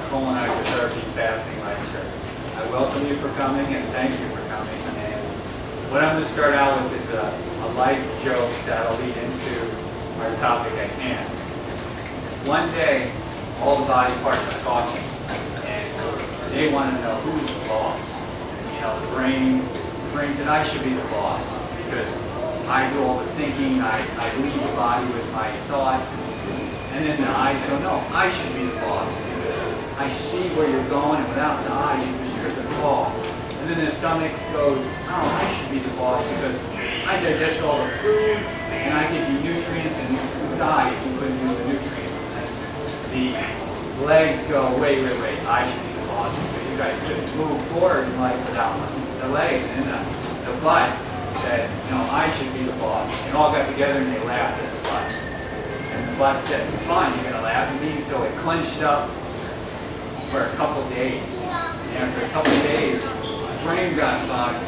colon hydrotherapy fasting lecture. I welcome you for coming and thank you for coming. And what I'm going to start out with is a light joke that'll lead into our topic at hand. One day, all the body parts are talking, and they want to know who's the boss. You know, the brain said I should be the boss because I do all the thinking, I lead the body with my thoughts, and then the eyes go, no, I should be the boss because I see where you're going, and without the eyes you just trip and fall. And then the stomach goes, oh, I should be the boss because I digest all the food, and I give you nutrients, and you would die if you couldn't use the nutrients. The legs go, wait, I should be the boss because you guys couldn't move forward in life without the legs. And the butt said, no, I should be the boss. And all got together and they laughed at the butt. And the butt said, fine, you're going to laugh at me. So it clenched up for a couple days. And after a couple days, the brain got fogged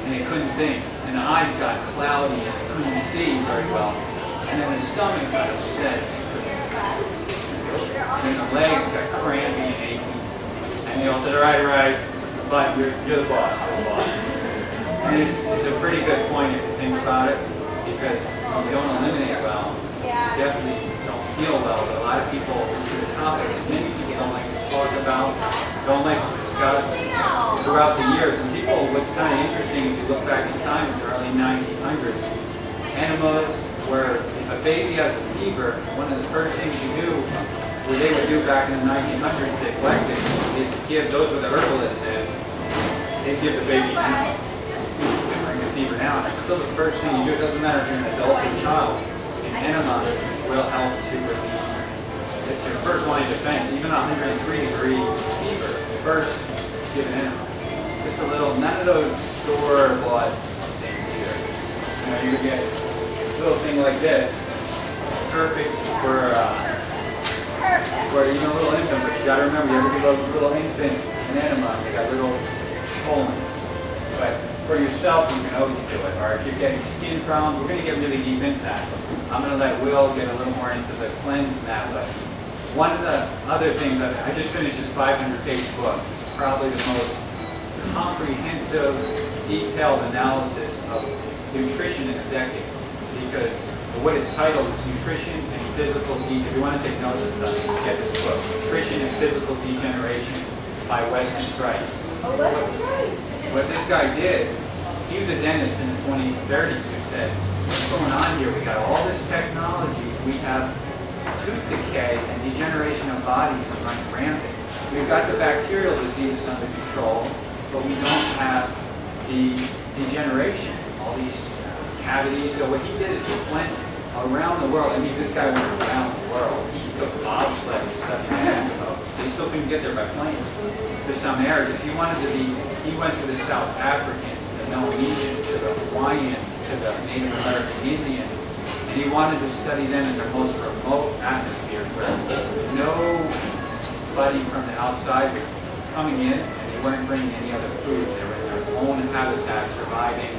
and it couldn't think. And the eyes got cloudy and it couldn't see very well. And then the stomach got upset. And the legs got crampy and achy. And they all said, all right, but you're the boss, And it's a pretty good point if you think about it, because you don't eliminate well, you definitely don't feel well, but a lot of people, it's a topic that many people don't like to talk about, don't like to discuss throughout the years. And people, what's kind of interesting, if you look back in time, in the early 1900s, enemas, where if a baby has a fever, one of the first things you do, what they would do back in the 1900s to neglect it, is give those with the herbalists and they give the baby enema to bring the fever down. It's still the first thing you do. It doesn't matter if you're an adult or a child. An enema will help to relieve. It's your first line of defense. Even a 103-degree fever, first give an enema. Just a little, none of those store-bought things either. You know, you would get a little thing like this, perfect for you know, a little infant, but you got to remember, you ever give a little infant an enema, they got little colons. But for yourself, you can always do it. Or if you're getting skin problems, we're going to get really deep into that. I'm going to let Will get a little more into the cleanse and that. But one of the other things, I just finished this 500-page book. It's probably the most comprehensive, detailed analysis of nutrition in a decade. Because what it's titled is Nutrition and Physical Degeneration. If you want to take notes of stuff, get this book. Nutrition and Physical Degeneration by Weston Price. Oh, Weston Price. What this guy did, he was a dentist in the 2030s who said, what's going on here? We got all this technology. We have tooth decay and degeneration of bodies running rampant. We've got the bacterial diseases under control, but we don't have the degeneration, all these cavities. So what he did is he went around the world. I mean, this guy went around the world. He took bobsled stuff in Mexico. They still couldn't get there by plane to some areas. He wanted to be, he went to the South Africans, the Melanesians, to the Hawaiians, to the Native American Indians, and he wanted to study them in their most remote atmospheres where nobody from the outside was coming in, and they weren't bringing any other foods. They were in their own habitat, surviving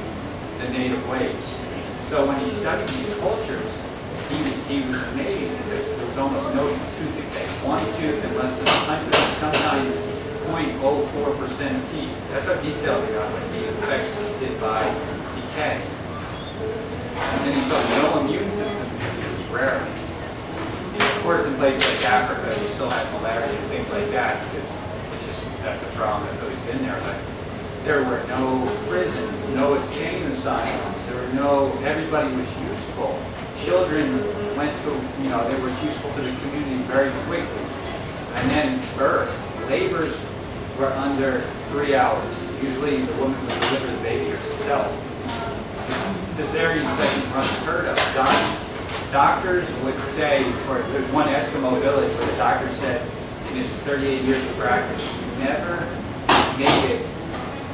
the native ways. So when he studied these cultures, he was amazed because there was almost no tooth decay. One tooth in less than 100, sometimes 0.04% of teeth. That's how detailed he got, what the effects did by decay. And then he saw no immune system diseases, rarely. Of course, in places like Africa, you still have malaria and things like that because it's just, that's a problem that's always been there. But there were no prisons, no insane asylums. There were no, everybody was useful. Children went to, you know, they were useful to the community very quickly. And then births, labors were under 3 hours. Usually the woman would deliver the baby herself. Cesarean sections were unheard of. Doctors would say, or there's one Eskimo village where the doctor said in his 38 years of practice, he never made it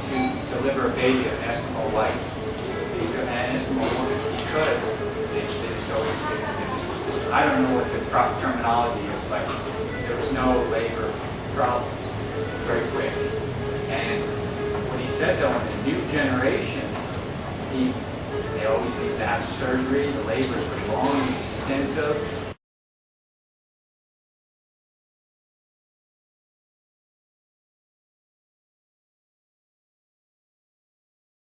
to deliver a baby, an Eskimo wife, an Eskimo woman, because they just always did. I don't know what the proper terminology is, but there was no labor problems, very quick. And what he said though, in the new generations, they always need to have surgery, the labors were long and extensive,